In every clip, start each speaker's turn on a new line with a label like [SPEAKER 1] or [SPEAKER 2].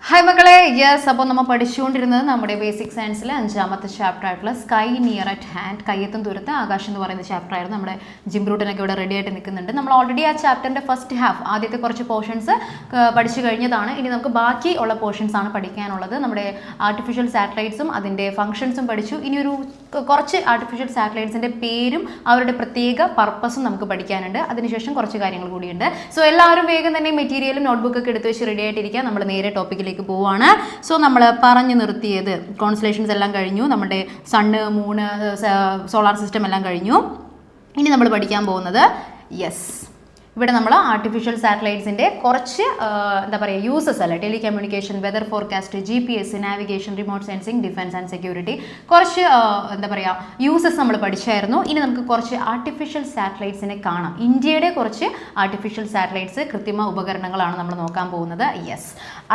[SPEAKER 1] Hi മക്കളെ, yes. അപ്പോൾ നമ്മൾ പഠിച്ചുകൊണ്ടിരുന്നത് നമ്മുടെ ബേസിക് സയൻസിലെ 5ാമത്തെ ചാപ്റ്റർ ആയിട്ടുള്ള സ്കൈ നിയർ അറ്റ് ഹാൻഡ്, കയ്യെത്തും ദൂരത്ത് ആകാശം എന്ന് പറയുന്ന ചാപ്റ്റർ ആയിരുന്നു. നമ്മുടെ ജിംബ്രൂട്ടനൊക്കെ ഇവിടെ റെഡി ആയിട്ട് നിൽക്കുന്നുണ്ട്. നമ്മൾ ഓൾറെഡി ആ ചാപ്റ്ററിൻ്റെ ഫസ്റ്റ് ഹാഫ്, ആദ്യത്തെ കുറച്ച് പോർഷൻസ് പഠിച്ചു കഴിഞ്ഞതാണ്. ഇനി നമുക്ക് ബാക്കി ഉള്ള പോർഷൻസ് ആണ് പഠിക്കാനുള്ളത്. നമ്മുടെ ആർട്ടിഫിഷ്യൽ സാറ്റലൈറ്റ്സും അതിൻ്റെ ഫംഗ്ഷൻസും പഠിച്ചു. ഇനി ഒരു കുറച്ച് ആർട്ടിഫിഷ്യൽ സാറ്റലൈറ്റ്സിൻ്റെ പേരും അവരുടെ പ്രത്യേക പർപ്പസും നമുക്ക് പഠിക്കാനുണ്ട്. അതിനുശേഷം കുറച്ച് കാര്യങ്ങൾ കൂടിയുണ്ട്. സോ എല്ലാവരും വേഗം തന്നെ മെറ്റീരിയലും നോട്ട്ബുക്കൊക്കെ എടുത്ത് വെച്ച് റെഡി ആയിട്ടിരിക്കുക. നമ്മൾ നേരെ ടോപ്പിക്കിലേക്ക് പോവാണ്. സോ നമ്മൾ പറഞ്ഞു നിർത്തിയത് കോൺസ്റ്റലേഷൻസ് എല്ലാം കഴിഞ്ഞു, നമ്മുടെ സണ്ണ്, മൂണ്, സോളാർ സിസ്റ്റം എല്ലാം കഴിഞ്ഞു. ഇനി നമ്മൾ പഠിക്കാൻ പോകുന്നത് ഇവിടെ നമ്മൾ ആർട്ടിഫിഷ്യൽ സാറ്റലൈറ്റ്സിൻ്റെ കുറച്ച് എന്താ പറയുക യൂസസ് അല്ലേ, telecommunication, weather forecast, GPS, navigation, remote sensing, defence and security, കുറച്ച് എന്താ പറയുക യൂസസ് നമ്മൾ പഠിച്ചായിരുന്നു. ഇനി നമുക്ക് കുറച്ച് ആർട്ടിഫിഷ്യൽ സാറ്റലൈറ്റ്സിനെ കാണാം. ഇന്ത്യയുടെ കുറച്ച് ആർട്ടിഫിഷ്യൽ സാറ്റലൈറ്റ്സ്, കൃത്രിമ ഉപകരണങ്ങളാണ് നമ്മൾ നോക്കാൻ പോകുന്നത്.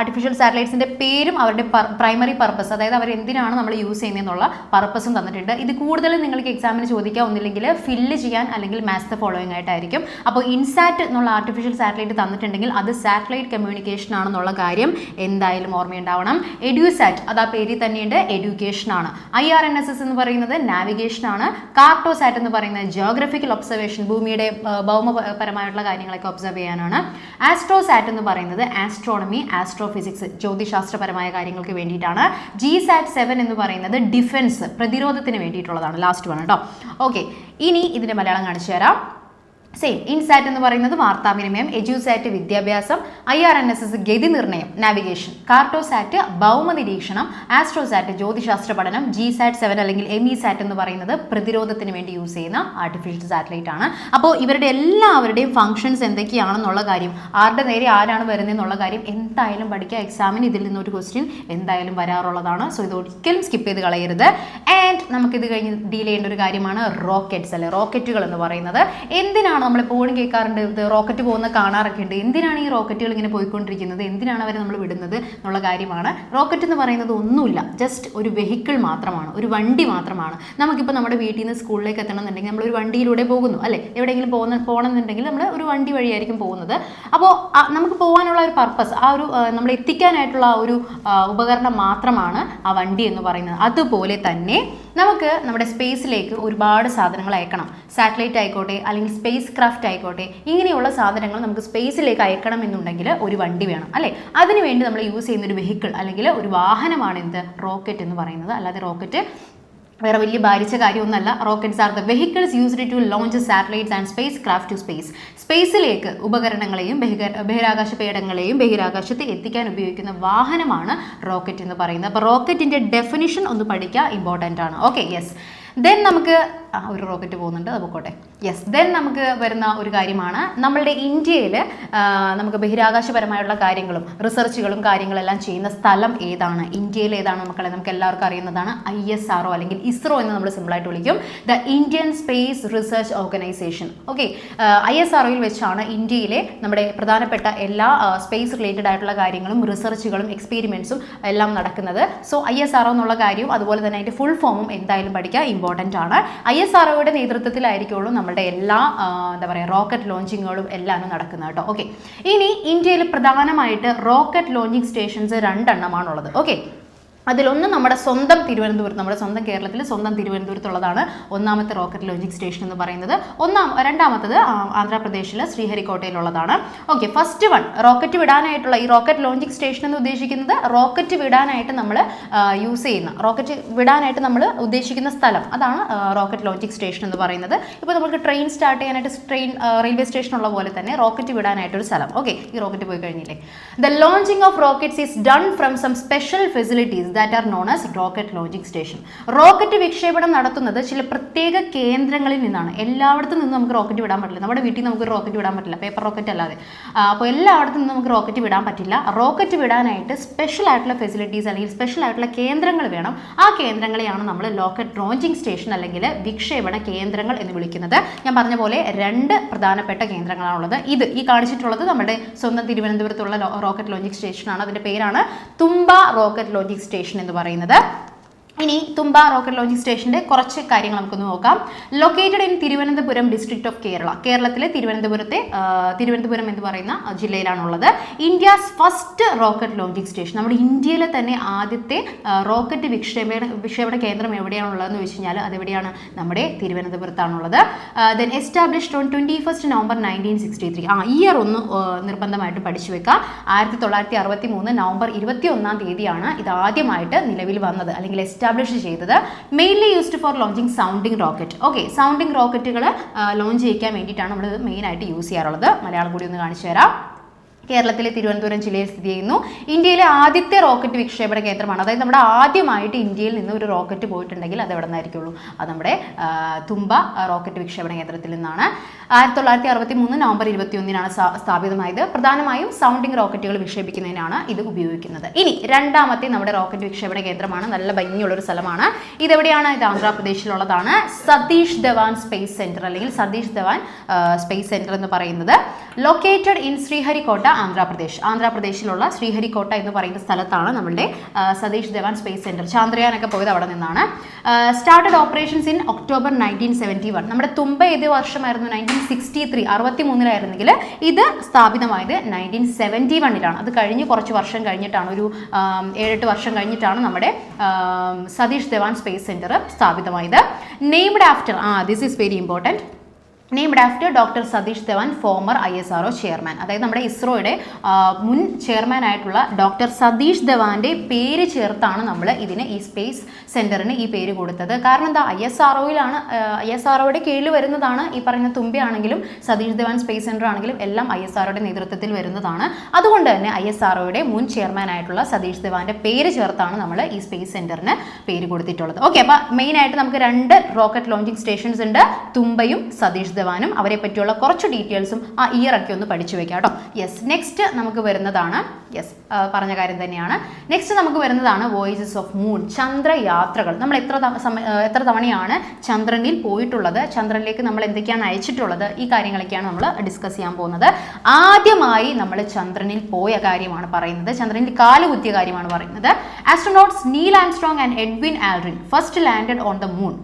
[SPEAKER 1] ആർട്ടിഫിഷ്യൽ സാറ്റലൈറ്റ്സിൻ്റെ പേരും അവരുടെ പ്രൈമറി പർപ്പസ്, അതായത് അവർ എന്തിനാണ് നമ്മൾ യൂസ് ചെയ്യുന്നതെന്നുള്ള പർപ്പസും തന്നിട്ടുണ്ട്. ഇത് കൂടുതൽ നിങ്ങൾക്ക് എക്സാമിന് ചോദിക്കാൻ ഒന്നില്ലെങ്കിൽ ഫില്ല് ചെയ്യാൻ അല്ലെങ്കിൽ മാച്ച് ദ ഫോളോയിങ് ആയിട്ടായിരിക്കും. അപ്പോൾ ഇൻസാറ്റ് എന്നുള്ള ആർട്ടിഫിഷ്യൽ സാറ്റലൈറ്റ് തന്നിട്ടുണ്ടെങ്കിൽ അത് സാറ്റലൈറ്റ് കമ്മ്യൂണിക്കേഷൻ ആണെന്നുള്ള കാര്യം എന്തായാലും ഓർമ്മയുണ്ടാവണം. എഡ്യൂസാറ്റ്, അത് ആ പേരിൽ തന്നെയുണ്ട്, എഡ്യൂക്കേഷൻ ആണ്. IRNSS എന്ന് പറയുന്നത് നാവിഗേഷൻ ആണ്. കാർട്ടോസാറ്റ് എന്ന് പറയുന്നത് ജിയോഗ്രഫിക്കൽ ഒബ്സർവേഷൻ, ഭൂമിയുടെ ഭൗമപരമായിട്ടുള്ള കാര്യങ്ങളൊക്കെ ഒബ്സർവ് ചെയ്യാനാണ്. ആസ്ട്രോസാറ്റ് എന്ന് പറയുന്നത് ആസ്ട്രോണമി, ആസ്ട്രോഫിസിക്സ്, ജ്യോതിശാസ്ത്രപരമായ കാര്യങ്ങൾക്ക് വേണ്ടിയിട്ടാണ്. GSAT-7 എന്ന് പറയുന്നത് ഡിഫൻസ്, പ്രതിരോധത്തിന് വേണ്ടിയിട്ടുള്ളതാണ്. ലാസ്റ്റ് വൺ കേട്ടോ. ഓക്കെ, ഇനി ഇതിൻ്റെ മലയാളം കാണിച്ചു തരാം. സെയിം. ഇൻസാറ്റ് എന്ന് പറയുന്നത് വാർത്താവിനിമയം, എഡ്യൂസാറ്റ് വിദ്യാഭ്യാസം, IRNSS ഗതി നിർണ്ണയം, നാവിഗേഷൻ, കാർട്ടോസാറ്റ് ഭൗമ നിരീക്ഷണം, ആസ്ട്രോസാറ്റ് ജ്യോതിശാസ്ത്ര പഠനം, GSAT-7 അല്ലെങ്കിൽ MESAT എന്ന് പറയുന്നത് പ്രതിരോധത്തിന് വേണ്ടി യൂസ് ചെയ്യുന്ന ആർട്ടിഫിഷ്യൽ സാറ്റലൈറ്റ് ആണ്. അപ്പോൾ ഇവരുടെ എല്ലാവരുടെയും ഫംഗ്ഷൻസ് എന്തൊക്കെയാണെന്നുള്ള കാര്യം, ആരുടെ നേരെ ആരാണ് വരുന്നതെന്നുള്ള കാര്യം എന്തായാലും പഠിക്കുക. എക്സാമിന് ഇതിൽ നിന്നൊരു ക്വസ്റ്റ്യൻ എന്തായാലും വരാറുള്ളതാണ്. സോ ഇത് ഒരിക്കലും സ്കിപ്പ് ചെയ്ത് കളയരുത്. ആൻഡ് നമുക്കിത് കഴിഞ്ഞ് ഡീൽ ചെയ്യേണ്ട ഒരു കാര്യമാണ് റോക്കറ്റ്സ് അല്ലെ, റോക്കറ്റുകൾ എന്ന് പറയുന്നത്. എന്തിനാണ് നമ്മളെപ്പോഴും കേൾക്കാറുണ്ട്, ഇത് റോക്കറ്റ് പോകുന്ന കാണാറൊക്കെ ഉണ്ട്. എന്തിനാണ് ഈ റോക്കറ്റുകൾ ഇങ്ങനെ പോയിക്കൊണ്ടിരിക്കുന്നത്, എന്തിനാണ് അവരെ നമ്മൾ വിടുന്നത് എന്നുള്ള കാര്യമാണ്. റോക്കറ്റ് എന്ന് പറയുന്നത് ഒന്നുമില്ല, ജസ്റ്റ് ഒരു വെഹിക്കിൾ മാത്രമാണ്, ഒരു വണ്ടി മാത്രമാണ്. നമുക്കിപ്പോൾ നമ്മുടെ വീട്ടിൽ നിന്ന് സ്കൂളിലേക്ക് എത്തണമെന്നുണ്ടെങ്കിൽ നമ്മളൊരു വണ്ടിയിലൂടെ പോകുന്നു അല്ലേ, എവിടെയെങ്കിലും പോകണമെന്നുണ്ടെങ്കിൽ നമ്മൾ ഒരു വണ്ടി വഴിയായിരിക്കും പോകുന്നത്. അപ്പോൾ നമുക്ക് പോകാനുള്ള ഒരു പർപ്പസ്, ആ ഒരു നമ്മൾ എത്തിക്കാനായിട്ടുള്ള ആ ഒരു ഉപകരണം മാത്രമാണ് ആ വണ്ടി എന്ന് പറയുന്നത്. അതുപോലെ തന്നെ നമുക്ക് നമ്മുടെ സ്പേസിലേക്ക് ഒരുപാട് സാധനങ്ങൾ അയക്കണം. സാറ്റലൈറ്റ് ആയിക്കോട്ടെ അല്ലെങ്കിൽ സ്പേസ് ക്രാഫ്റ്റ് ആയിക്കോട്ടെ, ഇങ്ങനെയുള്ള സാധനങ്ങൾ നമുക്ക് സ്പേസിലേക്ക് അയക്കണം എന്നുണ്ടെങ്കിൽ ഒരു വണ്ടി വേണം അല്ലേ. അതിനുവേണ്ടി നമ്മൾ യൂസ് ചെയ്യുന്ന ഒരു വെഹിക്കിൾ അല്ലെങ്കിൽ ഒരു വാഹനമാണ് എന്ത്, റോക്കറ്റ് എന്ന് പറയുന്നത്. അല്ലാതെ റോക്കറ്റ് വേറെ വലിയ ഭാരിച്ച കാര്യമൊന്നുമല്ല. Rockets are the vehicles used to launch satellites and space craft to space. സ്പേസിലേക്ക് ഉപകരണങ്ങളെയും ബഹിരാകാശ പേടകങ്ങളെയും ബഹിരാകാശത്ത് എത്തിക്കാൻ ഉപയോഗിക്കുന്ന വാഹനമാണ് റോക്കറ്റ് എന്ന് പറയുന്നത്. അപ്പോൾ റോക്കറ്റിൻ്റെ ഡെഫിനിഷൻ ഒന്ന് പഠിക്കുക, ഇമ്പോർട്ടൻ്റ് ആണ്. Okay, yes. ദെൻ നമുക്ക് ഒരു റോക്കറ്റ് പോകുന്നുണ്ട്, അത് പോട്ടെ. ദെൻ നമുക്ക് വരുന്ന ഒരു കാര്യമാണ്, നമ്മളുടെ ഇന്ത്യയിൽ നമുക്ക് ബഹിരാകാശപരമായുള്ള കാര്യങ്ങളും റിസർച്ചുകളും കാര്യങ്ങളെല്ലാം ചെയ്യുന്ന സ്ഥലം ഏതാണ്, ഇന്ത്യയിൽ ഏതാണ് മക്കളെ, നമുക്ക് എല്ലാവർക്കും അറിയുന്നതാണ് ISRO അല്ലെങ്കിൽ ISRO എന്ന് നമ്മൾ സിമ്പിളായിട്ട് വിളിക്കും, the Indian space research organisation. Okay, ISROയിൽ വെച്ചാണ് ഇന്ത്യയിലെ നമ്മുടെ പ്രധാനപ്പെട്ട എല്ലാ സ്പേസ് റിലേറ്റഡ് ആയിട്ടുള്ള കാര്യങ്ങളും റിസർച്ചുകളും എക്സ്പെരിമെൻറ്റ്സും എല്ലാം നടക്കുന്നത്. സോ ISRO എന്നുള്ള കാര്യവും അതുപോലെ തന്നെ അതിൻ്റെ ഫുൾ ഫോമും എന്തായാലും പഠിക്കുക, ഇമ്പോർട്ടൻ്റ് ആണ്. ISROയുടെ നേതൃത്വത്തിലായിരിക്കുള്ളൂ നമ്മുടെ എല്ലാ എന്താ പറയുക റോക്കറ്റ് ലോഞ്ചിങ്ങുകളും എല്ലാം നടക്കുന്നത് കേട്ടോ. ഓക്കെ, ഇനി ഇന്ത്യയിൽ പ്രധാനമായിട്ട് റോക്കറ്റ് ലോഞ്ചിങ് സ്റ്റേഷൻസ് 2 എണ്ണമാണുള്ളത്. ഓക്കെ, അതിലൊന്ന് നമ്മുടെ സ്വന്തം തിരുവനന്തപുരത്ത്, നമ്മുടെ സ്വന്തം കേരളത്തിൽ സ്വന്തം തിരുവനന്തപുരത്തുള്ളതാണ് ഒന്നാമത്തെ റോക്കറ്റ് ലോഞ്ചിങ് സ്റ്റേഷൻ എന്ന് പറയുന്നത്. രണ്ടാമത്തത് ആന്ധ്രാപ്രദേശിലെ ശ്രീഹരിക്കോട്ടയിലുള്ളതാണ്. ഓക്കെ, ഫസ്റ്റ് വൺ റോക്കറ്റ് വിടാനായിട്ടുള്ള ഈ റോക്കറ്റ് ലോഞ്ചിങ് സ്റ്റേഷൻ എന്ന് ഉദ്ദേശിക്കുന്നത് റോക്കറ്റ് വിടാനായിട്ട് നമ്മൾ യൂസ് ചെയ്യുന്ന, റോക്കറ്റ് വിടാനായിട്ട് നമ്മൾ ഉദ്ദേശിക്കുന്ന സ്ഥലം, അതാണ് റോക്കറ്റ് ലോഞ്ചിങ് സ്റ്റേഷൻ എന്ന് പറയുന്നത്. ഇപ്പോൾ നമുക്ക് ട്രെയിൻ സ്റ്റാർട്ട് ചെയ്യാനായിട്ട് റെയിൽവേ സ്റ്റേഷൻ ഉള്ള പോലെ തന്നെ റോക്കറ്റ് വിടാനായിട്ടൊരു സ്ഥലം. ഓക്കെ, ഈ റോക്കറ്റ് പോയി കഴിഞ്ഞില്ലേ, the launching of rockets is done from some special facilities that are known as rocket launching station. Rocket വിക്ഷേപണം നടത്തുന്നത് ചില പ്രത്യേക കേന്ദ്രങ്ങളിൽ നിന്നാണ്. എല്ലായിടത്തും നിന്ന് നമുക്ക് റോക്കറ്റ് വിടാൻ പറ്റില്ല. നമ്മുടെ വീട്ടിൽ നമുക്ക് റോക്കറ്റ് വിടാൻ പറ്റില്ല, പേപ്പർ റോക്കറ്റ് അല്ലാതെ. അപ്പോൾ എല്ലായിടത്തും നിന്ന് നമുക്ക് റോക്കറ്റ് വിടാൻ പറ്റില്ല. റോക്കറ്റ് വിടാനായിട്ട് സ്പെഷ്യൽ ആയിട്ടുള്ള ഫെസിലിറ്റീസ് അല്ലെങ്കിൽ സ്പെഷ്യൽ ആയിട്ടുള്ള കേന്ദ്രങ്ങൾ വേണം. ആ കേന്ദ്രങ്ങളെയാണ് നമ്മൾ റോക്കറ്റ് ലോഞ്ചിങ് സ്റ്റേഷൻ അല്ലെങ്കിൽ വിക്ഷേപണ കേന്ദ്രങ്ങൾ എന്ന് വിളിക്കുന്നത്. ഞാൻ പറഞ്ഞ പോലെ 2 പ്രധാനപ്പെട്ട കേന്ദ്രങ്ങളാണുള്ളത്. ഈ കാണിച്ചിട്ടുള്ളത് നമ്മുടെ സ്വന്തം തിരുവനന്തപുരത്തുള്ള റോക്കറ്റ് ലോഞ്ചിങ് സ്റ്റേഷനാണ്. അതിൻ്റെ പേരാണ് തുമ്പ റോക്കറ്റ് ലോഞ്ചിങ് സ്റ്റേഷൻ എന്ന് പറയുന്നത്. ഇനി തുമ്പ റോക്കറ്റ് ലോഞ്ചിങ് സ്റ്റേഷന്റെ കുറച്ച് കാര്യങ്ങൾ നമുക്കൊന്ന് നോക്കാം. Located in Thiruvananthapuram district of Kerala. കേരളത്തിലെ തിരുവനന്തപുരം എന്ന് പറയുന്ന ജില്ലയിലാണുള്ളത്. India's first rocket launching station. നമ്മുടെ ഇന്ത്യയിലെ തന്നെ ആദ്യത്തെ റോക്കറ്റ് വിക്ഷേപണ കേന്ദ്രം എവിടെയാണുള്ളതെന്ന് വെച്ച് കഴിഞ്ഞാൽ അതെവിടെയാണ്? നമ്മുടെ തിരുവനന്തപുരത്താണുള്ളത്. Then established on 21 November 1963. Year ഒന്ന് നിർബന്ധമായിട്ട് പഠിച്ചു വെക്കാം. 1963 നവംബർ 21 തീയതിയാണ് ഇത് ആദ്യമായിട്ട് നിലവിൽ വന്നത് അല്ലെങ്കിൽ എസ്റ്റാബ്ലിഷ് ചെയ്തത്. Mainly used for launching sounding rocket. Okay, sounding റോക്കറ്റുകൾ ലോഞ്ച് ചെയ്യിക്കാൻ വേണ്ടിയിട്ടാണ് നമ്മൾ മെയിൻ ആയിട്ട് യൂസ് ചെയ്യാറുള്ളത്. മലയാളം കൂടി ഒന്ന് കാണിച്ചു തരാം. കേരളത്തിലെ തിരുവനന്തപുരം ജില്ലയിൽ സ്ഥിതി ചെയ്യുന്നു. ഇന്ത്യയിലെ ആദ്യത്തെ റോക്കറ്റ് വിക്ഷേപണ കേന്ദ്രമാണ്. അതായത് നമ്മുടെ ആദ്യമായിട്ട് ഇന്ത്യയിൽ നിന്ന് ഒരു റോക്കറ്റ് പോയിട്ടുണ്ടെങ്കിൽ അത് എവിടെ നിന്നായിരിക്കുള്ളൂ? അത് നമ്മുടെ തുമ്പ റോക്കറ്റ് വിക്ഷേപണ കേന്ദ്രത്തിൽ നിന്നാണ്. 1963 നവംബർ 21 സ്ഥാപിതമായത്. പ്രധാനമായും സൗണ്ടിങ് റോക്കറ്റുകൾ വിക്ഷേപിക്കുന്നതിനാണ് ഇത് ഉപയോഗിക്കുന്നത്. ഇനി രണ്ടാമത്തെ നമ്മുടെ റോക്കറ്റ് വിക്ഷേപണ കേന്ദ്രമാണ്. നല്ല ഭംഗിയുള്ളൊരു സ്ഥലമാണ്. ഇതെവിടെയാണ്? ഇത് ആന്ധ്രാപ്രദേശിലുള്ളതാണ്. സതീഷ് ധവാൻ സ്പേസ് സെന്റർ അല്ലെങ്കിൽ സതീഷ് ധവാൻ സ്പേസ് സെന്റർ എന്ന് പറയുന്നത് ലൊക്കേറ്റഡ് ഇൻ ശ്രീഹരിക്കോട്ട, ആന്ധ്രാപ്രദേശിലുള്ള ശ്രീഹരിക്കോട്ട എന്ന് പറയുന്ന സ്ഥലത്താണ് നമ്മളുടെ സതീഷ് ധവാൻ സ്പേസ് സെന്റർ. ചാന്ദ്രയാനൊക്കെ പോയത് അവിടെ നിന്നാണ്. Started operations in October 1971. നമ്മുടെ തുമ്പ ഏത് വർഷമായിരുന്നു? 1963, 63-ലായിരുന്നെങ്കിൽ ഇത് സ്ഥാപിതമായത് 1971-ലാണ്. അത് കഴിഞ്ഞ് കുറച്ച് വർഷം കഴിഞ്ഞിട്ടാണ്, ഒരു 7-8 വർഷം കഴിഞ്ഞിട്ടാണ് നമ്മുടെ സതീഷ് ധവാൻ സ്പേസ് സെന്റർ സ്ഥാപിതമായത്. Named after, this is very important, named after doctor Satish Dhawan, former ISRO chairman. അതായത് നമ്മുടെ ഇസ്രോയുടെ മുൻ ചെയർമാൻ ആയിട്ടുള്ള ഡോക്ടർ സതീഷ് ധവാന്റെ പേര് ചേർത്താണ് നമ്മൾ ഇതിന്, ഈ സ്പേസ് സെന്ററിന് ഈ പേര് കൊടുത്തത്. കാരണം എന്താ? ISROയുടെ കീഴിൽ വരുന്നതാണ് ഈ പറയുന്ന തുമ്പയാണെങ്കിലും സതീഷ് ധവാൻ സ്പേസ് സെന്റർ ആണെങ്കിലും എല്ലാം ISROയുടെ നേതൃത്വത്തിൽ വരുന്നതാണ്. അതുകൊണ്ട് തന്നെ ISROയുടെ മുൻ ചെയർമാൻ ആയിട്ടുള്ള സതീഷ് ധവാന്റെ പേര് ചേർത്താണ് നമ്മൾ ഈ സ്പേസ് സെന്ററിന് പേര് കൊടുത്തിട്ടുള്ളത്. ഓക്കെ, അപ്പോൾ മെയിൻ ആയിട്ട് നമുക്ക് 2 റോക്കറ്റ് ലോഞ്ചിങ് സ്റ്റേഷൻസ് ഉണ്ട്, തുമ്പയും സതീഷ് ധവാനും. അവരെ പറ്റിയുള്ള കുറച്ച് ഡീറ്റെയിൽസും ആ ഇയർ ഒക്കെ ഒന്ന് പഠിച്ചു വെക്കാം കേട്ടോ. യെസ്, നെക്സ്റ്റ് നമുക്ക് വരുന്നതാണ്, പറഞ്ഞ കാര്യം തന്നെയാണ്. നെക്സ്റ്റ് നമുക്ക് വരുന്നതാണ് വോയേജസ് ഓഫ് മൂൺ, ചന്ദ്രയാത്രകൾ. നമ്മൾ എത്ര തവണയാണ് ചന്ദ്രനിൽ പോയിട്ടുള്ളത്, ചന്ദ്രനിലേക്ക് നമ്മൾ എന്തൊക്കെയാണ് അയച്ചിട്ടുള്ളത്, ഈ കാര്യങ്ങളൊക്കെയാണ് നമ്മൾ ഡിസ്കസ് ചെയ്യാൻ പോകുന്നത്. ആദ്യമായി നമ്മൾ ചന്ദ്രനിൽ പോയ കാര്യമാണ് പറയുന്നത്, ചന്ദ്രനിൽ കാലുകുത്തിയ കാര്യമാണ് പറയുന്നത്. Astronauts Neil Armstrong and Edwin Aldrin first landed on the moon.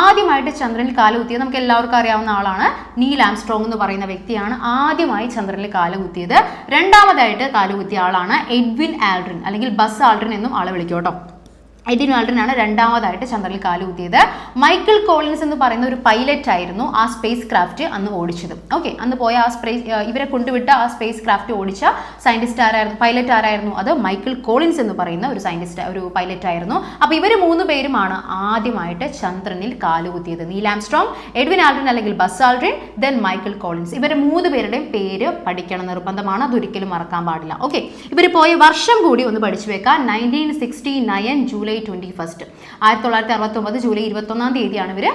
[SPEAKER 1] ആദ്യമായിട്ട് ചന്ദ്രനിൽ കാലുകുത്തിയത് നമുക്ക് എല്ലാവർക്കും അറിയാവുന്ന ആളാണ്, നീൽ ആംസ്ട്രോങ് എന്ന് പറയുന്ന വ്യക്തിയാണ് ആദ്യമായി ചന്ദ്രനിൽ കാലുകുത്തിയത്. രണ്ടാമതായിട്ട് കാലുകുത്തിയ ആളാണ് എഡ്വിൻ ആൽഡ്രിൻ, അല്ലെങ്കിൽ ബസ് ആൽഡ്രിൻ എന്നും ആളെ വിളിക്കും കേട്ടോ. എഡ്വിൻ ആൽഡ്രിനാണ് രണ്ടാമതായിട്ട് ചന്ദ്രനിൽ കാലുകുത്തിയത്. മൈക്കിൾ കോളിൻസ് എന്ന് പറയുന്ന ഒരു പൈലറ്റ് ആയിരുന്നു ആ സ്പേസ് ക്രാഫ്റ്റ് അന്ന് ഓടിച്ചത്. ഓക്കെ, അന്ന് പോയ ഇവരെ കൊണ്ടുവിട്ട ആ സ്പേസ് ക്രാഫ്റ്റ് ഓടിച്ച പൈലറ്റ് ആരായിരുന്നു? അത് മൈക്കിൾ കോളിൻസ് എന്ന് പറയുന്ന ഒരു പൈലറ്റ് ആയിരുന്നു. അപ്പോൾ ഇവർ 3 പേരുമാണ് ആദ്യമായിട്ട് ചന്ദ്രനിൽ കാലുകുത്തിയത്. നീൽ ആംസ്ട്രോങ്, എഡ്വിൻ ആൽഡ്രിൻ അല്ലെങ്കിൽ bus Aldrin, then Michael Collins. ഇവർ 3 പേരുടെയും പേര് പഠിക്കണം, നിർബന്ധമാണ്, അതൊരിക്കലും മറക്കാൻ പാടില്ല. ഓക്കെ, ഇവർ പോയ വർഷം കൂടി ഒന്ന് പഠിച്ചു വെക്കാം. 1969 ജൂലൈ 21. 1969 ജൂലൈ 21 തീയതിയാണ് ഇവർ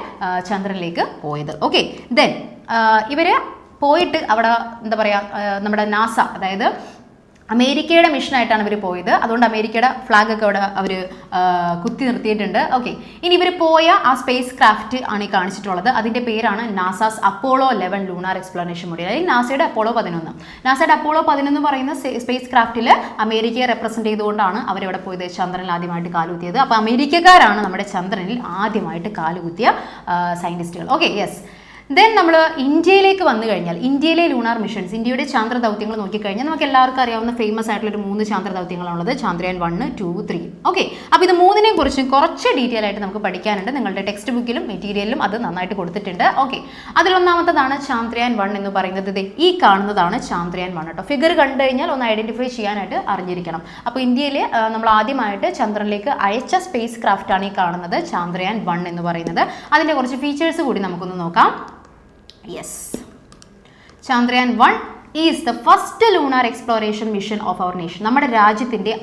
[SPEAKER 1] ചന്ദ്രനിലേക്ക് പോയത്. ഓക്കെ, ദെൻ ഇവര് പോയിട്ട് അവിടെ എന്താ പറയുക, നമ്മുടെ നാസ, അതായത് അമേരിക്കയുടെ മിഷനായിട്ടാണ് ഇവർ പോയത്. അതുകൊണ്ട് അമേരിക്കയുടെ ഫ്ലാഗ് ഒക്കെ അവിടെ അവർ കുത്തി നിർത്തിയിട്ടുണ്ട്. ഓക്കെ, ഇനി ഇവർ പോയ ആ സ്പേസ് ക്രാഫ്റ്റ് ആണ് ഈ കാണിച്ചിട്ടുള്ളത്. അതിൻ്റെ പേരാണ് നാസാസ് അപ്പോളോ 11 ലൂണാർ എക്സ്പ്ലോറേഷൻ മൊഡ്യൂൾ, അല്ലെങ്കിൽ നാസയുടെ അപ്പോളോ 11. നാസയുടെ അപ്പോളോ 11 പറയുന്ന സ്പേസ് ക്രാഫ്റ്റിൽ അമേരിക്കയെ റെപ്രസെൻറ്റ് ചെയ്തുകൊണ്ടാണ് അവരവിടെ പോയത്, ചന്ദ്രനിൽ ആദ്യമായിട്ട് കാലുകുത്തിയത്. അപ്പോൾ അമേരിക്കക്കാരാണ് നമ്മുടെ ചന്ദ്രനിൽ ആദ്യമായിട്ട് കാലുകുത്തിയ സയൻറ്റിസ്റ്റുകൾ. Okay, yes. ദെൻ നമ്മൾ ഇന്ത്യയിലേക്ക് വന്നു കഴിഞ്ഞാൽ, ഇന്ത്യയിലെ ലൂണാർ മിഷൻസ്, ഇന്ത്യയുടെ ചാന്ദ്ര ദൗത്യങ്ങൾ നോക്കിക്കഴിഞ്ഞാൽ നമുക്ക് എല്ലാവർക്കും അറിയാവുന്ന ഫേമസ് ആയിട്ടുള്ള 3 ചാന്ദ്ര ദൗത്യങ്ങളാണുള്ളത്, ചന്ദ്രയാൻ 1, 2, 3. ഓക്കെ, അപ്പോൾ ഇത് 3നെയും കുറിച്ച് കുറച്ച് ഡീറ്റെയിൽ ആയിട്ട് നമുക്ക് പഠിക്കാനുണ്ട്. നിങ്ങളുടെ ടെക്സ്റ്റ് ബുക്കിലും മെറ്റീരിയലിലും അത് നന്നായിട്ട് കൊടുത്തിട്ടുണ്ട്. ഓക്കെ, അതിലൊന്നാമത്തതാണ് ചന്ദ്രയാൻ 1 എന്ന് പറയുന്നത്. ഈ കാണുന്നതാണ് ചന്ദ്രയാൻ 1 കേട്ടോ. ഫിഗർ കണ്ടു കഴിഞ്ഞാൽ ഒന്ന് ഐഡന്റിഫൈ ചെയ്യാനായിട്ട് അറിഞ്ഞിരിക്കണം. അപ്പോൾ ഇന്ത്യയിൽ നമ്മൾ ആദ്യമായിട്ട് ചന്ദ്രനിലേക്ക് അയച്ച സ്പേസ് ക്രാഫ്റ്റാണ് ഈ കാണുന്നത്, ചന്ദ്രയാൻ 1 എന്ന് പറയുന്നത്. അതിൻ്റെ കുറച്ച് ഫീച്ചേഴ്സ് കൂടി നമുക്കൊന്ന് നോക്കാം. Yes, Chandrayaan 1 is the first lunar exploration mission of our nation. നമ്മുടെ രാജ്യത്തിൻ്റെ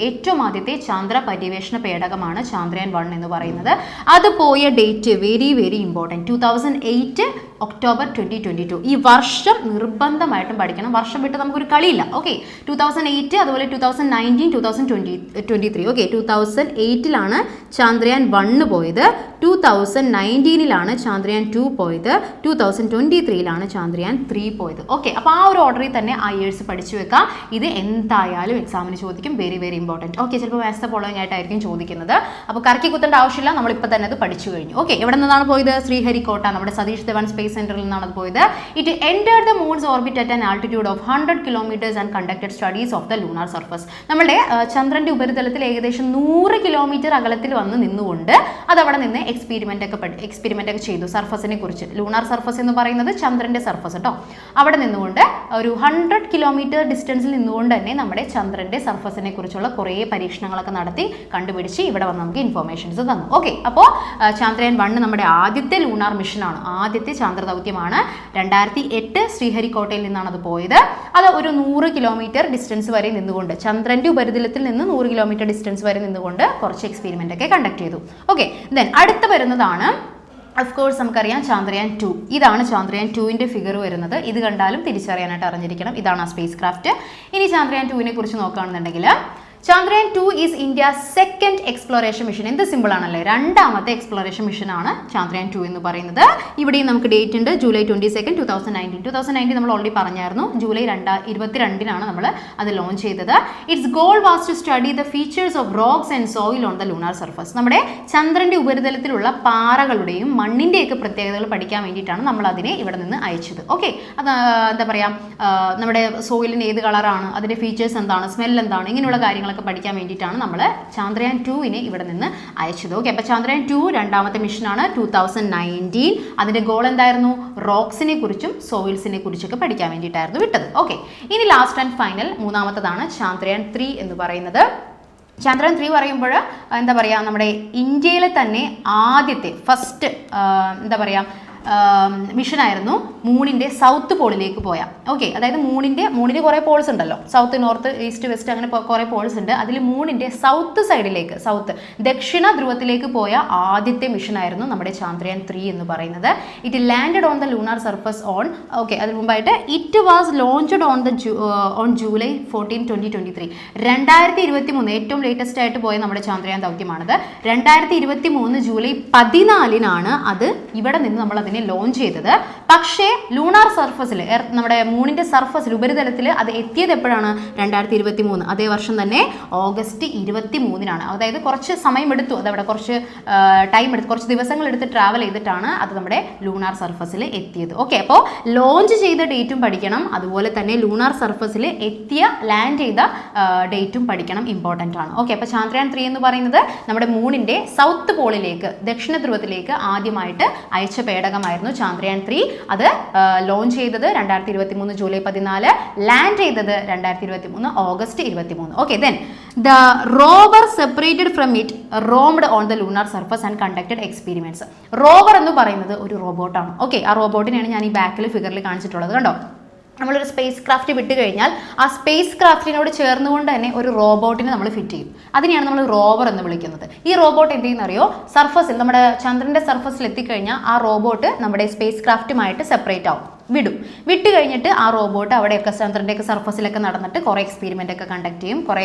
[SPEAKER 1] ഏറ്റവും ആദ്യത്തെ ചന്ദ്ര പര്യവേഷണ പേടകമാണ് ചന്ദ്രയാൻ 1 എന്ന് പറയുന്നത്. അത് പോയ date very very important, 2008 October 2022. ഈ വർഷം നിർബന്ധമായിട്ടും പഠിക്കണം. വർഷം വിട്ട് നമുക്കൊരു കളിയില്ല. ഓക്കെ, 2008 അതുപോലെ 2019 2023. ഓക്കെ, 2008 ചന്ദ്രയാൻ 1 പോയത്, 2019 ചന്ദ്രയാൻ 2 പോയത്, 2023 ചന്ദ്രയാൻ 3 പോയത്. ഓക്കെ, അപ്പോൾ ആ ഒരു ഓർഡറിൽ തന്നെ ആ ഇയേഴ്സ് പഠിച്ചു വെക്കാം. ഇത് എന്തായാലും എക്സാമിന് ചോദിക്കും. Very very important. ഓക്കെ, ചിലപ്പോൾ മാത്സ് ദ ഫോളോയിങ് ആയിട്ടായിരിക്കും ചോദിക്കുന്നത്. അപ്പോൾ കറക്കി കുത്തേണ്ട ആവശ്യമില്ല, നമ്മളിപ്പോൾ തന്നെ അത് പഠിച്ചു കഴിഞ്ഞു. ഓക്കെ, എവിടെ നിന്നാണ് പോയത്? ശ്രീഹരിക്കോട്ട, നമ്മുടെ സതീഷ് ധവാൻ സ്പേസ് സെന്ററിൽ നിന്നാണ് അത് പോയത്. It entered the moon's orbit at an altitude of 100 kilometers and conducted studies of the lunar surface. നമ്മുടെ ചന്ദ്രന്റെ ഉപരിതലത്തിൽ ഏകദേശം 100 കിലോമീറ്റർ അകലത്തിൽ വന്ന് നിന്നുകൊണ്ട് അത് അവിടെ നിന്ന് എക്സ്പെരിമെന്റ് ഒക്കെ ചെയ്തു. സർഫസിനെ കുറിച്ച്, ലൂണാർ സർഫസ് എന്ന് പറയുന്നത് ചന്ദ്രന്റെ സർഫസ് കേട്ടോ. അവിടെ നിന്നുകൊണ്ട് ഒരു 100 കിലോമീറ്റർ ഡിസ്റ്റൻസിൽ നിന്നുകൊണ്ട് തന്നെ നമ്മുടെ ചന്ദ്രന്റെ സർഫസിനെ കുറിച്ചുള്ള കുറേ പരീക്ഷണങ്ങളൊക്കെ നടത്തി കണ്ടുപിടിച്ച് ഇവിടെ വന്ന് നമുക്ക് ഇൻഫോർമേഷൻസ് തന്നു. ഓക്കെ, അപ്പോൾ ചന്ദ്രയാൻ 1 നമ്മുടെ ആദ്യത്തെ ലൂണാർ മിഷനാണ്, ആദ്യത്തെ ചാന്ദ്ര ദൗത്യമാണ്. 2008 ശ്രീഹരിക്കോട്ടയിൽ നിന്നാണ് അത് പോയത്. അത് ഒരു 100 കിലോമീറ്റർ ഡിസ്റ്റൻസ് വരെ നിന്നുകൊണ്ട്, ചന്ദ്രന്റെ ഉപരിതലത്തിൽ നിന്ന് 100 കിലോമീറ്റർ ഡിസ്റ്റൻസ് വരെ നിന്നുകൊണ്ട് കുറച്ച് എക്സ്പെരിമെന്റ് ഒക്കെ കണ്ടക്ട് ചെയ്തു. ഓക്കെ, ദെൻ അടുത്ത് വരുന്നതാണ് ഓഫ് കോഴ്സ് നമുക്കറിയാം ചന്ദ്രയാൻ 2. ഇതാണ് ചന്ദ്രയാൻ 2ന്റെ ഫിഗർ വരുന്നത്. ഇത് കണ്ടാലും തിരിച്ചറിയാനായിട്ട് അറിഞ്ഞിരിക്കണം. ഇതാണ് ആ സ്പേസ് ക്രാഫ്റ്റ്. ഇനി ചന്ദ്രയാൻ 2നെ കുറിച്ച് നോക്കുകയാണെന്നുണ്ടെങ്കിൽ, Chandrayaan 2 is India's second exploration mission. എന്ത് സിമ്പിൾ ആണല്ലേ, രണ്ടാമത്തെ എക്സ്പ്ലോറേഷൻ മിഷനാണ് ചന്ദ്രയാൻ 2 എന്ന് പറയുന്നത്. ഇവിടെയും നമുക്ക് ഡേറ്റ് ഉണ്ട്, ജൂലൈ 22, 2019. 2019 നമ്മൾ ഓൾറെഡി പറഞ്ഞായിരുന്നു. ജൂലൈ 2022 നമ്മൾ അത് ലോഞ്ച് ചെയ്തത്. Its goal was to study the features of rocks and soil on the lunar surface. നമ്മുടെ ചന്ദ്രന്റെ ഉപരിതലത്തിലുള്ള പാറകളുടെയും മണ്ണിന്റെയൊക്കെ പ്രത്യേകതകൾ പഠിക്കാൻ വേണ്ടിയിട്ടാണ് നമ്മൾ അതിനെ ഇവിടെ നിന്ന് അയച്ചത്. ഓക്കെ, അത് എന്താ പറയുക, നമ്മുടെ സോയിലിന് ഏത് കളറാണ്, അതിന്റെ ഫീച്ചേഴ്സ് എന്താണ്, സ്മെൽ എന്താണ്, ഇങ്ങനെയുള്ള കാര്യങ്ങളൊക്കെ പഠിക്കാൻ വേണ്ടിയിട്ടാണ് നമ്മൾ ചന്ദ്രയാൻ 2നെ ഇവിടെ നിന്ന് അയച്ചത്. ഓക്കെ, അപ്പോൾ ചന്ദ്രയാൻ 2 രണ്ടാമത്തെ മിഷനാണ്. 2019 അതിന്റെ ഗോൾ എന്തായിരുന്നു? റോക്സിനെ കുറിച്ചും സോയിൽസിനെ കുറിച്ചൊക്കെ പഠിക്കാൻ വേണ്ടിയിട്ടായിരുന്നു വിട്ടത്. ഓക്കെ, ഇനി ലാസ്റ്റ് ആൻഡ് ഫൈനൽ മൂന്നാമത്തതാണ് ചന്ദ്രയാൻ 3 എന്ന് പറയുന്നത്. ചന്ദ്രയാൻ 3 പറയുമ്പോൾ എന്താ പറയുക, നമ്മുടെ ഇന്ത്യയിലെ തന്നെ ആദ്യത്തെ ഫസ്റ്റ് എന്താ പറയുക മിഷനായിരുന്നു മൂണിൻ്റെ സൗത്ത് പോളിലേക്ക് പോയ. ഓക്കെ, അതായത് മൂണിന് കുറേ പോൾസ് ഉണ്ടല്ലോ, സൗത്ത്, നോർത്ത്, ഈസ്റ്റ്, വെസ്റ്റ്, അങ്ങനെ കുറേ പോൾസ് ഉണ്ട്. അതിൽ മൂണിൻ്റെ സൗത്ത് സൈഡിലേക്ക്, ദക്ഷിണ ധ്രുവത്തിലേക്ക് പോയ ആദ്യത്തെ മിഷനായിരുന്നു നമ്മുടെ ചന്ദ്രയാൻ 3 എന്ന് പറയുന്നത്. It landed on the lunar surface on, okay, അതിന് മുമ്പായിട്ട് it was launched on July 14, 2023. 2023 ഏറ്റവും ലേറ്റസ്റ്റ് ആയിട്ട് പോയ നമ്മുടെ ചന്ദ്രയാൻ ദൗത്യമാണത്. 2023 ജൂലൈ 14 അത് ഇവിടെ നിന്ന് നമ്മൾ അതിനെ ലോഞ്ച് ചെയ്തത്. പക്ഷേ ലൂണാർ സർഫസിൽ, നമ്മുടെ മൂണിന്റെ സർഫസിൽ, ഉപരിതലത്തിൽ അത് എത്തിയത് എപ്പോഴാണ്? 2023, അതേ വർഷം തന്നെ ഓഗസ്റ്റ് 23. അതായത് കുറച്ച് സമയം എടുത്തു, അതവിടെ കുറച്ച് ടൈം എടുത്ത്, കുറച്ച് ദിവസങ്ങൾ എടുത്ത് ട്രാവൽ ചെയ്തിട്ടാണ് അത് നമ്മുടെ ലൂണാർ സർഫസിൽ എത്തിയത്. ഓക്കെ, അപ്പോൾ ലോഞ്ച് ചെയ്ത ഡേറ്റും പഠിക്കണം, അതുപോലെ തന്നെ ലൂണാർ സർഫസിൽ ലാൻഡ് ചെയ്ത ഡേറ്റും പഠിക്കണം, ഇമ്പോർട്ടൻ്റ് ആണ്. ഓക്കെ, അപ്പോൾ ചന്ദ്രയാൻ 3 എന്ന് പറയുന്നത് നമ്മുടെ മൂണിന്റെ സൗത്ത് പോളിലേക്ക്, ദക്ഷിണ ധ്രുവത്തിലേക്ക് ആദ്യമായിട്ട് അയച്ച പേടകമായിരുന്നു ചന്ദ്രയാൻ 3. അത് ലോഞ്ച് ചെയ്തത് 2023 ജൂലൈ 14, ലാൻഡ് ചെയ്തത് 2023 August 23. Okay, then the rover separated from it roamed on the lunar surface and conducted experiments. Rover എന്ന് പറയുന്നത് ഒരു റോബോട്ടാണ്. ഓക്കെ, ആ റോബോട്ടിനെയാണ് ഞാൻ ഈ ബാക്കിൽ ഫിഗറിൽ കാണിച്ചിട്ടുള്ളത്. കണ്ടോ, നമ്മളൊരു സ്പേസ് ക്രാഫ്റ്റ് വിട്ട് കഴിഞ്ഞാൽ ആ സ്പേസ് ക്രാഫ്റ്റിനോട് ചേർന്നുകൊണ്ട് തന്നെ ഒരു റോബോട്ടിനെ നമ്മൾ ഫിറ്റ് ചെയ്യും. അതിനെയാണ് നമ്മൾ റോവർ എന്ന് വിളിക്കുന്നത്. ഈ റോബോട്ട് എന്ത് ചെയ്യുന്നറിയോ, സർഫസിൽ, നമ്മുടെ ചന്ദ്രന്റെ സർഫസിൽ എത്തിക്കഴിഞ്ഞാൽ ആ റോബോട്ട് നമ്മുടെ സ്പേസ് ക്രാഫ്റ്റുമായിട്ട് സെപ്പറേറ്റ് ആവും, വിട്ട് കഴിഞ്ഞിട്ട് ആ റോബോട്ട് അവിടെയൊക്കെ ചന്ദ്രൻ്റെയൊക്കെ സർഫസിലൊക്കെ നടന്നിട്ട് കുറേ എക്സ്പെരിമെൻ്റ് ഒക്കെ കണ്ടക്ട് ചെയ്യും, കുറേ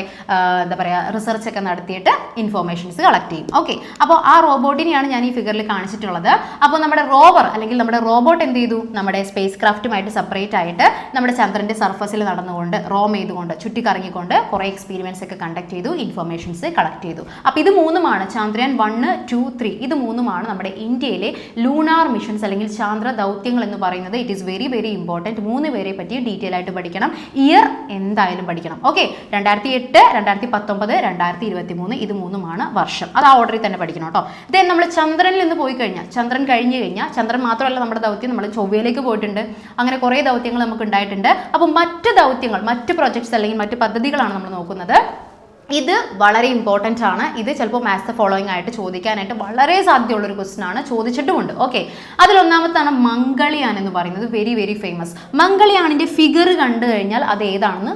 [SPEAKER 1] എന്താ പറയുക റിസർച്ച് ഒക്കെ നടത്തിയിട്ട് ഇൻഫോർമേഷൻസ് കളക്ട് ചെയ്യും. ഓക്കെ, അപ്പോൾ ആ റോബോട്ടിനെയാണ് ഞാൻ ഈ ഫിഗറിൽ കാണിച്ചിട്ടുള്ളത്. അപ്പോൾ നമ്മുടെ റോവർ അല്ലെങ്കിൽ നമ്മുടെ റോബോട്ട് എന്ത് ചെയ്തു, നമ്മുടെ സ്പേസ് ക്രാഫ്റ്റുമായിട്ട് സെപ്പറേറ്റ് ആയിട്ട് നമ്മുടെ ചന്ദ്രൻ്റെ സർഫസിൽ നടന്നുകൊണ്ട്, റോം ചെയ്തുകൊണ്ട്, ചുറ്റിക്കറങ്ങിക്കൊണ്ട് കുറേ എക്സ്പെരിമെൻറ്റ്സ് ഒക്കെ കണ്ടക്ട് ചെയ്തു, ഇൻഫോർമേഷൻസ് കളക്ട് ചെയ്തു. അപ്പോൾ ഇത് മൂന്നുമാണ് ചന്ദ്രയാൻ 1, 2, 3. ഇത് മൂന്നുമാണ് നമ്മുടെ ഇന്ത്യയിലെ ലൂണാർ മിഷൻസ് അല്ലെങ്കിൽ ചാന്ദ്ര ദൗത്യങ്ങൾ എന്ന് പറയുന്നത്. It is very very important. 3 പേരെ പറ്റി ഡീറ്റെയിൽ ആയിട്ട് പഠിക്കണം. ഇയർ എന്തായാലും പഠിക്കണം. ഓക്കെ, 2008, 2019, 2023 ഇത് മൂന്നുമാണ് വർഷം. അത് ആ ഓർഡറിൽ തന്നെ പഠിക്കണം കേട്ടോ. ദെൻ നമ്മൾ ചന്ദ്രനിൽ നിന്ന് പോയി കഴിഞ്ഞാൽ, ചന്ദ്രൻ കഴിഞ്ഞ് കഴിഞ്ഞാൽ, ചന്ദ്രൻ മാത്രമല്ല നമ്മുടെ ദൗത്യം, നമ്മൾ ചൊവ്വയിലേക്ക് പോയിട്ടുണ്ട്, അങ്ങനെ കുറേ ദൗത്യങ്ങൾ നമുക്ക് ഉണ്ടായിട്ടുണ്ട്. അപ്പോൾ മറ്റ് ദൗത്യങ്ങൾ, മറ്റ് പ്രൊജക്ട്സ് അല്ലെങ്കിൽ മറ്റ് പദ്ധതികളാണ് നമ്മൾ നോക്കുന്നത്. ഇത് വളരെ ഇമ്പോർട്ടൻ്റ് ആണ്. ഇത് ചിലപ്പോൾ മാത്സ് ദ ഫോളോയിങ് ആയിട്ട് ചോദിക്കാനായിട്ട് വളരെ സാധ്യതയുള്ളൊരു ക്വസ്റ്റൻ ആണ്, ചോദിച്ചിട്ടുമുണ്ട്. ഓക്കെ, അതിലൊന്നാമത്താണ് മംഗളിയാൻ എന്ന് പറയുന്നത്. Very very famous. മംഗളിയാണിൻ്റെ ഫിഗർ കണ്ടു കഴിഞ്ഞാൽ അത് ഏതാണെന്ന്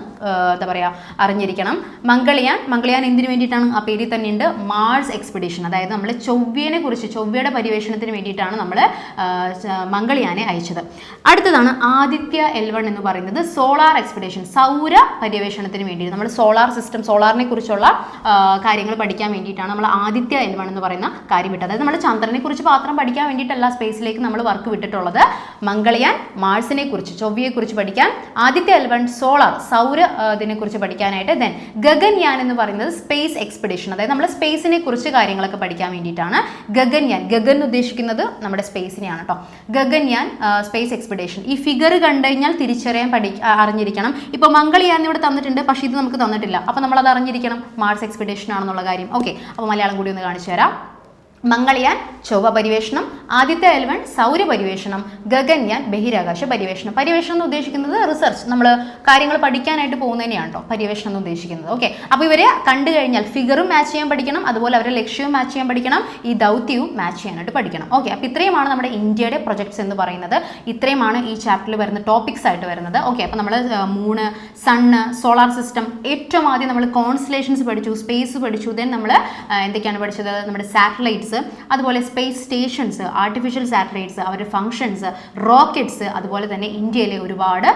[SPEAKER 1] എന്താ പറയുക അറിഞ്ഞിരിക്കണം. മംഗളിയാൻ എന്തിനു വേണ്ടിയിട്ടാണ്? ആ പേരിൽ തന്നെയുണ്ട്, മാർസ് എക്സ്പെഡിഷൻ. അതായത് നമ്മൾ ചൊവ്വയെ കുറിച്ച്, ചൊവ്വയുടെ പര്യവേഷണത്തിന് വേണ്ടിയിട്ടാണ് നമ്മൾ മംഗളിയാനെ അയച്ചത്. അടുത്തതാണ് ആദിത്യ L1 എന്ന് പറയുന്നത്. സോളാർ എക്സ്പെഡിഷൻ, സൗര പര്യവേഷണത്തിന് വേണ്ടിയിട്ട് നമ്മൾ സോളാർ സിസ്റ്റം, സോളാറിനെ കുറിച്ചുള്ള കാര്യങ്ങൾ പഠിക്കാൻ വേണ്ടിയിട്ടാണ് നമ്മൾ ആദിത്യ L1 എന്ന് പറയുന്ന കാര്യം വിട്ടത്. അതായത് നമ്മൾ ചന്ദ്രനെ കുറിച്ച് മാത്രം പഠിക്കാൻ വേണ്ടിയിട്ടല്ല സ്പേസിലേക്ക് നമ്മൾ വർക്ക് വിട്ടിട്ടുള്ളത്. മംഗളിയാൻ മാർസിനെ കുറിച്ച്, ചൊവ്വയെ കുറിച്ച് പഠിക്കാൻ, ആദിത്യ L1 സോളാർ സൗര ഇതിനെക്കുറിച്ച് പഠിക്കാനായിട്ട്. ദെൻ ഗഗൻയാൻ എന്ന് പറയുന്നത് സ്പേസ് എക്സ്പെഡിഷൻ, അതായത് നമ്മൾ സ്പേസിനെ കുറിച്ച് കാര്യങ്ങളൊക്കെ പഠിക്കാൻ വേണ്ടിയിട്ടാണ്. ഗഗൻയാൻ, ഗഗൻ ഉദ്ദേശിക്കുന്നത് നമ്മുടെ സ്പേസിനെയാണ് കേട്ടോ. Gaganyaan space expedition. ഈ ഫിഗർ കണ്ടു കഴിഞ്ഞാൽ തിരിച്ചറിയാൻ അറിഞ്ഞിരിക്കണം. ഇപ്പോൾ മംഗളിയാൻ ഇവിടെ തന്നിട്ടുണ്ട്, പക്ഷേ ഇത് നമുക്ക് തന്നിട്ടില്ല. അപ്പോൾ നമ്മളത് അറിഞ്ഞിരിക്കണം, മാർസ് എക്സ്പെഡിഷൻ ആണെന്നുള്ള കാര്യം. ഓക്കെ, അപ്പോൾ മലയാളം കൂടി ഒന്ന് കാണിച്ചു തരാം. മംഗളിയാൻ ചൊവ്വ പര്യവേഷണം, ആദിത്യ L1 സൗര പര്യവേഷണം, ഗഗൻയാൻ ബഹിരാകാശ പര്യവേഷണം. പര്യവേഷണം എന്ന് ഉദ്ദേശിക്കുന്നത് റിസർച്ച്, നമ്മൾ കാര്യങ്ങൾ പഠിക്കാനായിട്ട് പോകുന്നതിനെയാണ് കേട്ടോ പര്യവേഷണം എന്ന് ഉദ്ദേശിക്കുന്നത്. ഓക്കെ, അപ്പോൾ ഇവരെ കണ്ടു കഴിഞ്ഞാൽ ഫിഗറും മാച്ച് ചെയ്യാൻ പഠിക്കണം, അതുപോലെ അവരുടെ ലക്ഷ്യവും മാച്ച് ചെയ്യാൻ പഠിക്കണം, ഈ ദൗത്യവും മാച്ച് ചെയ്യാനായിട്ട് പഠിക്കണം. ഓക്കെ, അപ്പോൾ ഇത്രയുമാണ് നമ്മുടെ ഇന്ത്യയുടെ പ്രൊജക്ട്സ് എന്ന് പറയുന്നത്. ഇത്രയുമാണ് ഈ ചാപ്റ്ററിൽ വരുന്ന ടോപ്പിക്സ് ആയിട്ട് വരുന്നത്. ഓക്കെ, അപ്പോൾ നമ്മൾ മൂണ്, സണ്ണ്, സോളാർ സിസ്റ്റം, ഏറ്റവും ആദ്യം നമ്മൾ കോൺസ്റ്റലേഷൻസ് പഠിച്ചു, സ്പേസ് പഠിച്ചു. ദെൻ നമ്മൾ എന്തൊക്കെയാണ് പഠിച്ചത്? നമ്മുടെ സാറ്റലൈറ്റ്സ്, അതുപോലെ സ്പേസ് സ്റ്റേഷൻസ്, ആർട്ടിഫിഷ്യൽ സാറ്റലൈറ്റ്സ്, അവരുടെ ഫങ്ഷൻസ്, റോക്കറ്റ്സ്, അതുപോലെ തന്നെ ഇന്ത്യയിലെ ഒരുപാട്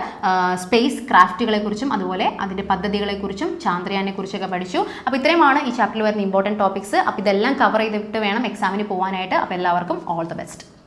[SPEAKER 1] സ്പേസ് ക്രാഫ്റ്റുകളെ കുറിച്ചും അതുപോലെ അതിൻ്റെ പദ്ധതികളെക്കുറിച്ചും ചാന്ദ്രയാനെ കുറിച്ചൊക്കെ പഠിച്ചു. അപ്പോൾ ഇത്രയുമാണ് ഈ ചാപ്റ്ററിൽ വരുന്ന ഇമ്പോർട്ടൻറ്റ് ടോപ്പിക്സ്. അപ്പോൾ ഇതെല്ലാം കവർ ചെയ്തിട്ട് വേണം എക്സാമിന് പോകാനായിട്ട്. അപ്പോൾ എല്ലാവർക്കും ഓൾ ദ ബെസ്റ്റ്.